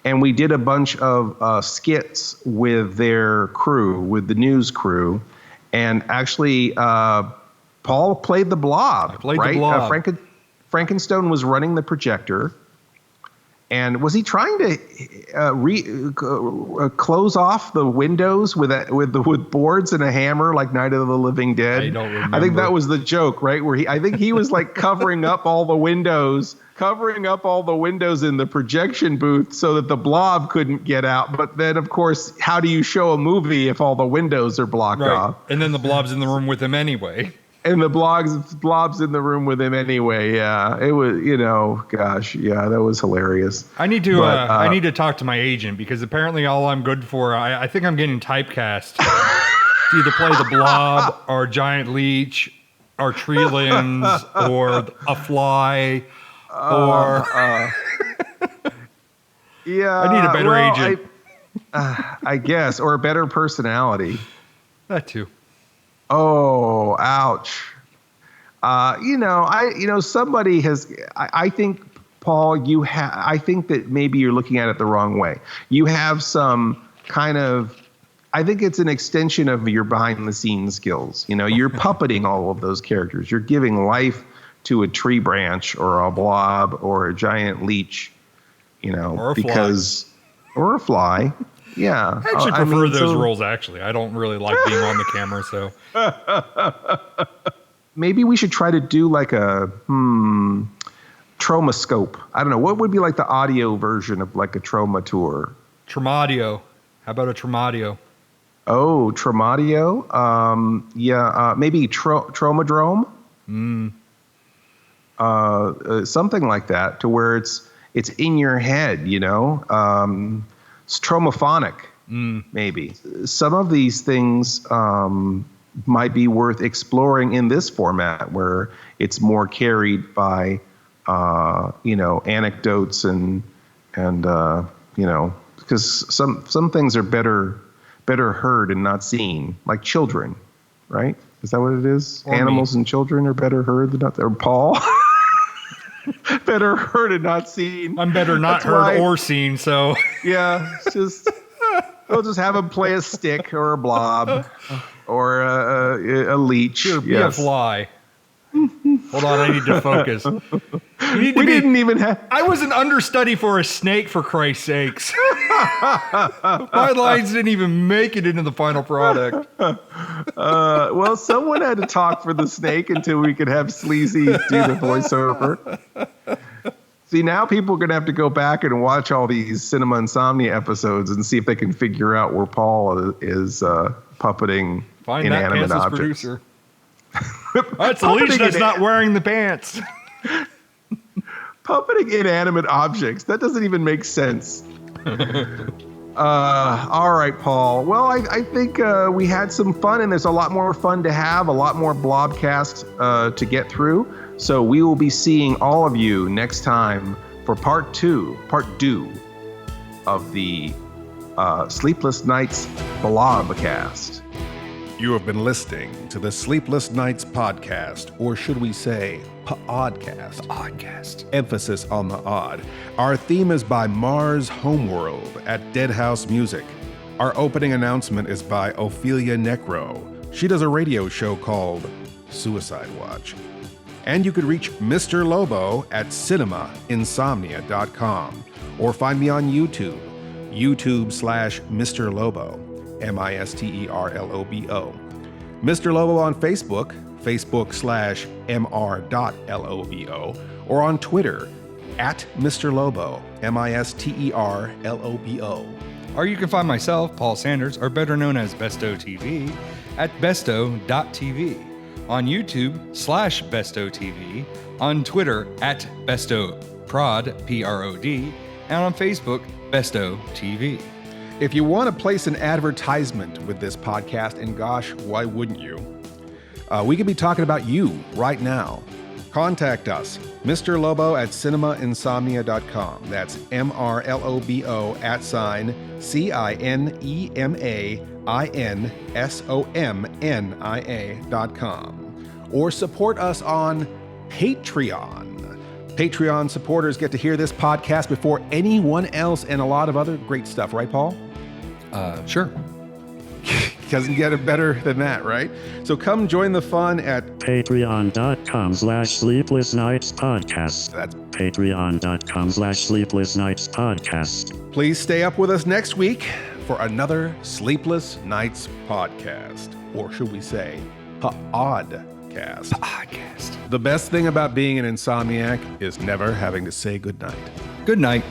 And we did a bunch of skits with their crew, with the news crew. And actually, Paul played the blob. I played the blob. Frankenstone was running the projector. And was he trying to close off the windows with boards and a hammer like Night of the Living Dead? I don't remember. I think that was the joke, right? I think he was like covering up all the windows in the projection booth so that the blob couldn't get out. But then, of course, how do you show a movie if all the windows are blocked off? And then the blob's in the room with him anyway. And the blob's in the room with him anyway. Yeah, it was, gosh, yeah, that was hilarious. I need to talk to my agent because apparently all I'm good for, I think I'm getting typecast to either play the blob or giant leech or tree limbs or a fly or. Yeah, I need a better agent. I guess, or a better personality. That too. Oh, ouch. Somebody has, I think, Paul, I think that maybe you're looking at it the wrong way. You have some kind of, I think it's an extension of your behind the scenes skills. You're puppeting all of those characters. You're giving life to a tree branch or a blob or a giant leech, or a fly. Yeah. I actually prefer those roles, actually. I don't really like being on the camera, so. Maybe we should try to do like a traumascope. I don't know. What would be like the audio version of like a trauma tour? Traumadio. How about a traumadio? Oh, traumadio? Maybe Traumadrome? Something like that, to where it's in your head, It's traumaphonic, maybe. Some of these things might be worth exploring in this format where it's more carried by, anecdotes and because some things are better heard and not seen, like children, right? Is that what it is? Or Animals me. And children are better heard than not, or Paul? Better heard and not seen. I'm better not heard or seen, so. Yeah, we'll just have him play a stick or a blob or a leech. Here, be a fly. Hold on, I need to focus. I was an understudy for a snake, for Christ's sakes. My lines didn't even make it into the final product. Well, someone had to talk for the snake until we could have Sleazy do the voiceover. See, now people are going to have to go back and watch all these Cinema Insomnia episodes and see if they can figure out where Paul is puppeting inanimate objects. Producer. That's the leech that's not wearing the pants. Puppeting inanimate objects. That doesn't even make sense. All right, Paul. Well, I think we had some fun, and there's a lot more fun to have, a lot more Blobcast to get through. So we will be seeing all of you next time for part two of the Sleepless Nights Blobcast. You have been listening to the Sleepless Nights podcast, or should we say pODDcast? PODDcast. Emphasis on the odd. Our theme is by Mars Homeworld at Deadhouse Music. Our opening announcement is by Ophelia Necro. She does a radio show called Suicide Watch. And you could reach Mr. Lobo at cinemainsomnia.com, or find me on YouTube, YouTube/Mr. Lobo. MISTERLOBO. Mr. Lobo on Facebook, Facebook/MR.LOBO, or on Twitter, at Mr. Lobo, MISTERLOBO. Or you can find myself, Paul Sanders, or better known as Bestow TV, at Bestow.tv. on YouTube /Bestow TV, on Twitter @Bestow Prod, P-R-O-D, and on Facebook, Bestow TV. If you want to place an advertisement with this podcast, and gosh, why wouldn't you? We could be talking about you right now. Contact us, Mr. Lobo at cinemainsomnia.com. That's MRLOBO @CINEMAINSOMNIA.com. Or support us on Patreon. Patreon supporters get to hear this podcast before anyone else and a lot of other great stuff, right, Paul? Sure. Doesn't get it better than that, right? So come join the fun at patreon.com/Sleepless Nights Podcast. That's patreon.com/Sleepless Nights Podcast. Please stay up with us next week for another Sleepless Nights podcast. Or should we say, pODDcast. Podcast. The best thing about being an insomniac is never having to say goodnight. Good night.